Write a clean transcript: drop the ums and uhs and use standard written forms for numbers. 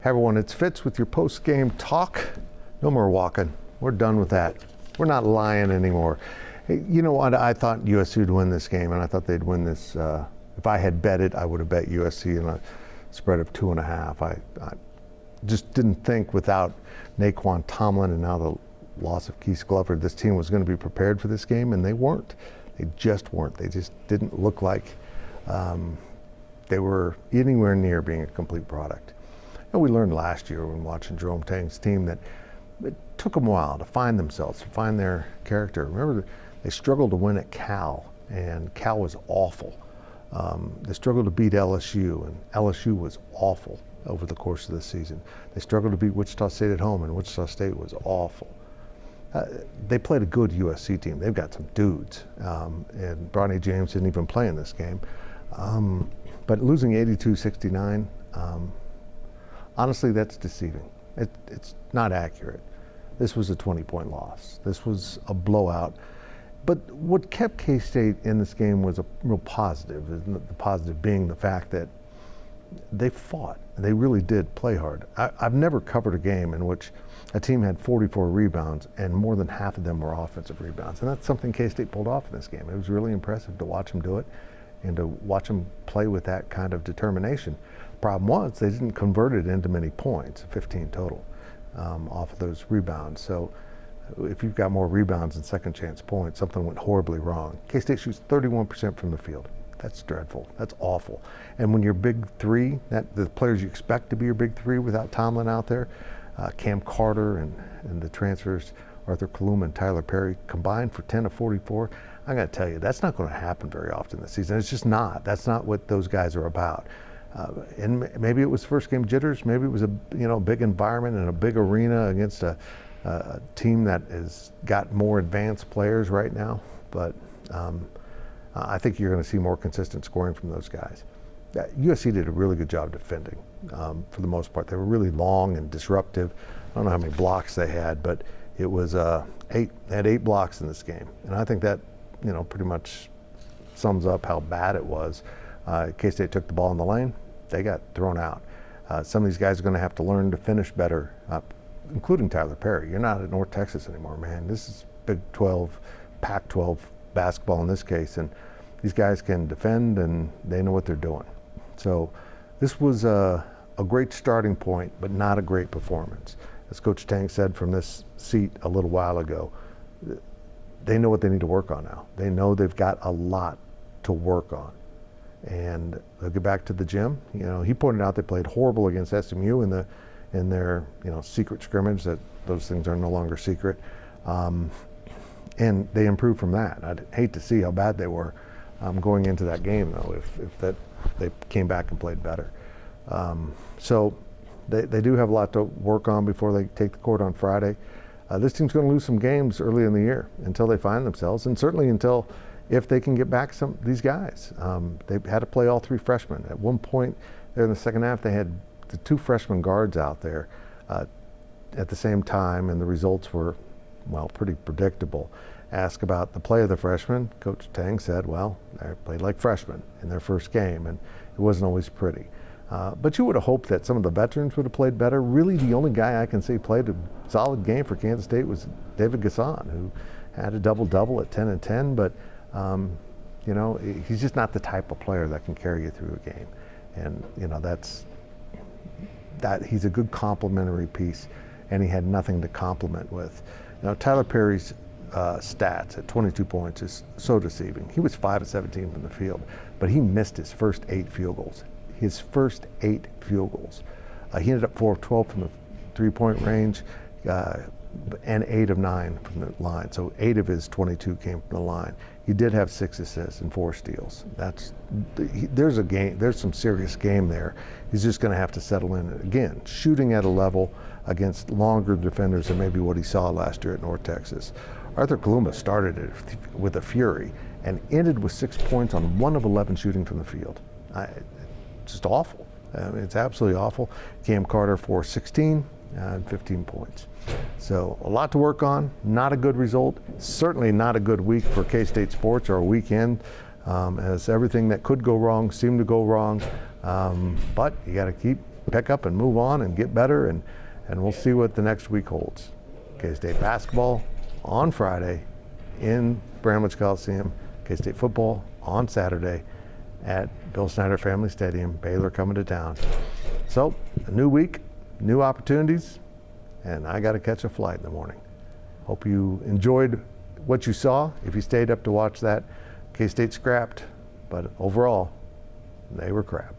Hey everyone, it's Fitz with your post-game talk. No more walking. We're done with that. We're not lying anymore. Hey, you know what? I thought USC would win this game, and I thought they'd win this. If I had bet it, I would have bet USC in a spread of 2.5. I just didn't think without Naquan Tomlin and now the loss of Keith Glover, this team was going to be prepared for this game, and they weren't. They just weren't. They just didn't look like they were anywhere near being a complete product. And we learned last year when watching Jerome Tang's team that it took them a while to find themselves, to find their character. Remember, they struggled to win at Cal, and Cal was awful. They struggled to beat LSU, and LSU was awful over the course of the season. They struggled to beat Wichita State at home, and Wichita State was awful. They played a good USC team. They've got some dudes, and Bronny James didn't even play in this game. But losing 82-69, honestly, that's deceiving. It's not accurate. This was a 20-point loss. This was a blowout. But what kept K-State in this game was a real positive, the positive being the fact that they fought. They really did play hard. I've never covered a game in which a team had 44 rebounds and more than half of them were offensive rebounds. And that's something K-State pulled off in this game. It was really impressive to watch them do it and to watch them play with that kind of determination. Problem was they didn't convert it into many points, 15 total, off of those rebounds. So if you've got more rebounds and second chance points, something went horribly wrong. K-State shoots 31% from the field. That's dreadful. That's awful. And when your big three, the players you expect to be your big three without Tomlin out there, Cam Carter and the transfers, Arthur Kaluma and Tyler Perry, combined for 10 of 44, I got to tell you, that's not going to happen very often this season. It's just not. That's not what those guys are about. And maybe it was first game jitters. Maybe it was a big environment and a big arena against a team that has got more advanced players right now. But I think you're going to see more consistent scoring from those guys. USC did a really good job defending for the most part. They were really long and disruptive. I don't know how many blocks they had, but it was 8. They had 8 blocks in this game, and I think that pretty much sums up how bad it was. K-State took the ball in the lane. They got thrown out. Some of these guys are going to have to learn to finish better, including Tyler Perry. You're not at North Texas anymore, man. This is Big 12, Pac-12 basketball in this case, and these guys can defend and they know what they're doing. So this was a great starting point, but not a great performance. As Coach Tang said from this seat a little while ago, they know what they need to work on now. They know they've got a lot to work on. And they'll get back to the gym. He pointed out they played horrible against SMU in their secret scrimmage. That those things are no longer secret, and they improved from that. I'd hate to see how bad they were going into that game, though. If they came back and played better, so they do have a lot to work on before they take the court on Friday. This team's going to lose some games early in the year until they find themselves, and certainly until. If they can get back these guys. They've had to play all 3 freshmen. At one point there in the second half, they had the 2 freshman guards out there at the same time, and the results were, pretty predictable. Asked about the play of the freshmen, Coach Tang said, they played like freshmen in their first game, and it wasn't always pretty. But you would have hoped that some of the veterans would have played better. Really, the only guy I can say played a solid game for Kansas State was David Gasson, who had a double-double at 10 and 10, but he's just not the type of player that can carry you through a game. And, he's a good complementary piece, and he had nothing to complement with. Tyler Perry's stats at 22 points is so deceiving. He was 5 of 17 from the field, but he missed his first 8 field goals. His first 8 field goals. He ended up 4 of 12 from the three-point range, and 8 of 9 from the line. So 8 of his 22 came from the line. He did have 6 assists and 4 steals. There's some serious game there. He's just going to have to settle in. Again, shooting at a level against longer defenders than maybe what he saw last year at North Texas. Arthur Kaluma started it with a fury and ended with 6 points on 1 of 11 shooting from the field. Just awful. It's absolutely awful. Cam Carter 4-16 and 15 points. So a lot to work on. Not a good result. Certainly not a good week for K-State sports or a weekend, as everything that could go wrong seemed to go wrong. But you got to keep pick up and move on and get better, and we'll see what the next week holds. K-State basketball on Friday in Bramlage Coliseum. K-State football on Saturday at Bill Snyder Family Stadium. Baylor coming to town. So, a new week, new opportunities, and I got to catch a flight in the morning. Hope you enjoyed what you saw. If you stayed up to watch that, K-State scrapped, but overall, they were crap.